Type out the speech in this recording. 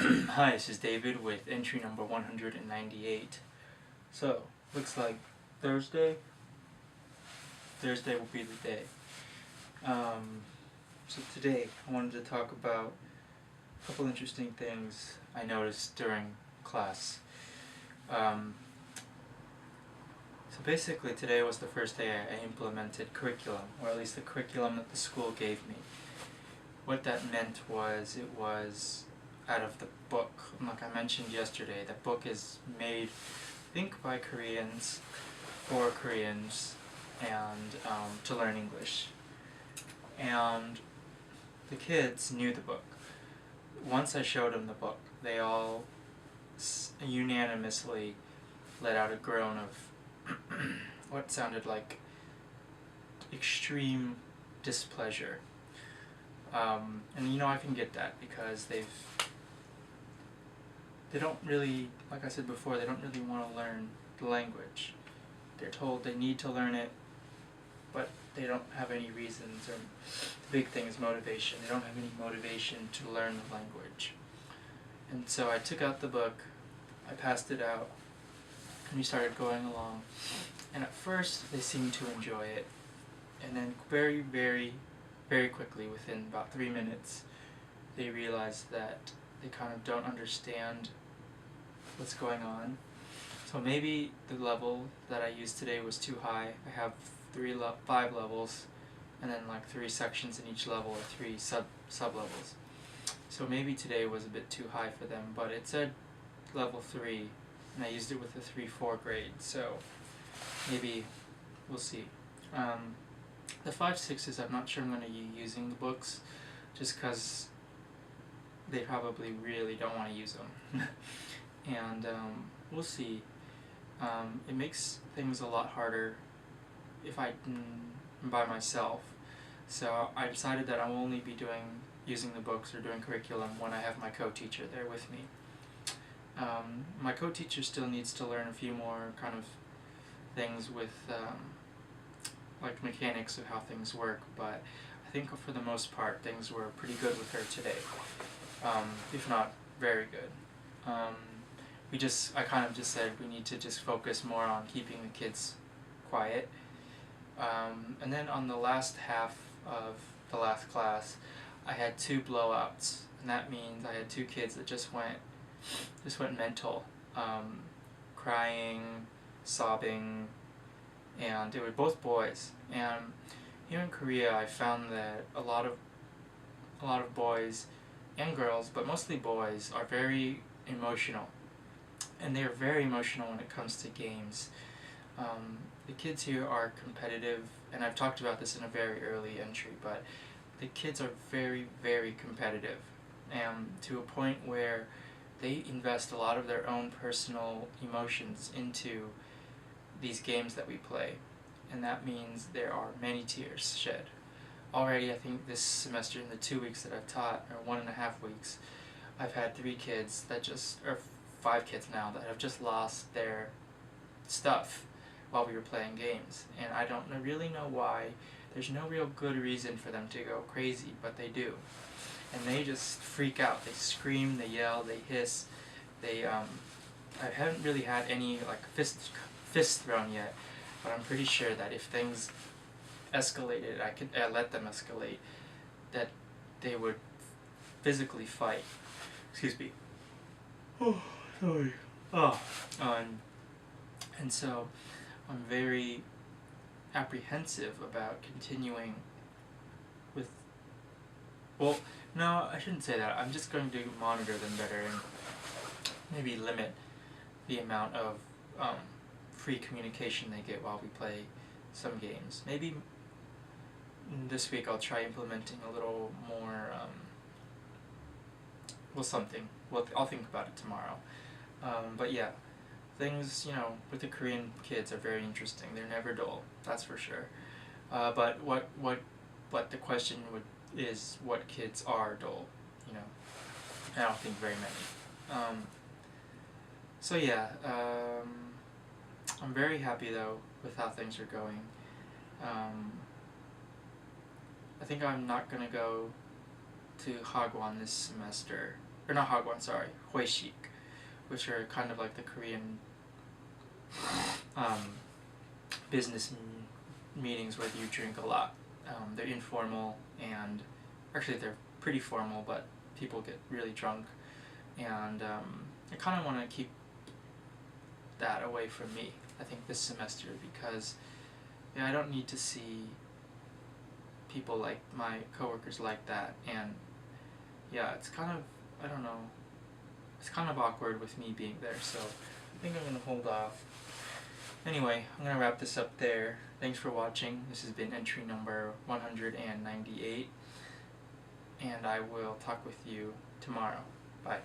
Hi, this is David with entry number 198. So, looks like Thursday will be the day. So today I wanted to talk about a couple interesting things I noticed during class. So basically today was the first day I implemented curriculum, or at least the curriculum that the school gave me. What that meant was it was out of the book. Like I mentioned yesterday, the book is made, I think, by Koreans, for Koreans, and to learn English. And the kids knew the book. Once I showed them the book, they all unanimously let out a groan of what sounded like extreme displeasure. And you know, I can get that because they don't really, like I said before, they don't really want to learn the language. They're told they need to learn it, but they don't have any reasons, or the big thing is motivation. They don't have any motivation to learn the language. And so I took out the book, I passed it out, and we started going along. And at first they seemed to enjoy it, and then very, very, very quickly, within about 3 minutes, they realized that they kind of don't understand what's going on. So maybe the level that I used today was too high. I have 5 levels, and then like 3 sections in each level, or 3 sub-levels. So maybe today was a bit too high for them, but it said level 3, and I used it with a 3-4 grade, so maybe we'll see. The 5-6s, I'm not sure I'm going to be using the books, just because they probably really don't want to use them. And we'll see. It makes things a lot harder if I'm by myself. So I decided that I'll only be using the books or doing curriculum when I have my co-teacher there with me. My co-teacher still needs to learn a few more kind of things with like mechanics of how things work, but I think for the most part things were pretty good with her today, if not very good. I kind of just said we need to just focus more on keeping the kids quiet. And then on the last half of the last class, I had 2 blowouts, and that means I had 2 kids that just went mental, crying, sobbing, and they were both boys. And here in Korea, I found that a lot of boys and girls, but mostly boys, are very emotional, and they are very emotional when it comes to games. The kids here are competitive, and I've talked about this in a very early entry, but the kids are very, very competitive, and to a point where they invest a lot of their own personal emotions into these games that we play, and that means there are many tears shed. Already, I think this semester, in the 2 weeks that I've taught, or 1.5 weeks, I've had 3 kids or 5 kids now, that have just lost their stuff while we were playing games, and I don't really know why. There's no real good reason for them to go crazy, but they do, and they just freak out. They scream, they yell, they hiss. I haven't really had any like fists thrown yet, but I'm pretty sure that if things escalated, I let them escalate, that they would physically fight. Excuse me. Oh, sorry. Oh, and so I'm very apprehensive about continuing with, well, no, I shouldn't say that. I'm just going to monitor them better and maybe limit the amount of free communication they get while we play some games. Maybe this week I'll try implementing a little more, something. Well, I'll think about it tomorrow. But yeah, things, with the Korean kids are very interesting. They're never dull, that's for sure. But what the question is what kids are dull, I don't think very many. So yeah, I'm very happy though with how things are going. I think I'm not going to go to Hagwon this semester or not hagwon, sorry, hoishik, which are kind of like the Korean business meetings where you drink a lot. They're informal, and actually they're pretty formal, but people get really drunk, and I kind of want to keep that away from me, I think, this semester, because I don't need to see people like my coworkers like that, and it's kind of, I don't know, it's kind of awkward with me being there, so I think I'm going to hold off. Anyway, I'm going to wrap this up there. Thanks for watching. This has been entry number 198, and I will talk with you tomorrow. Bye.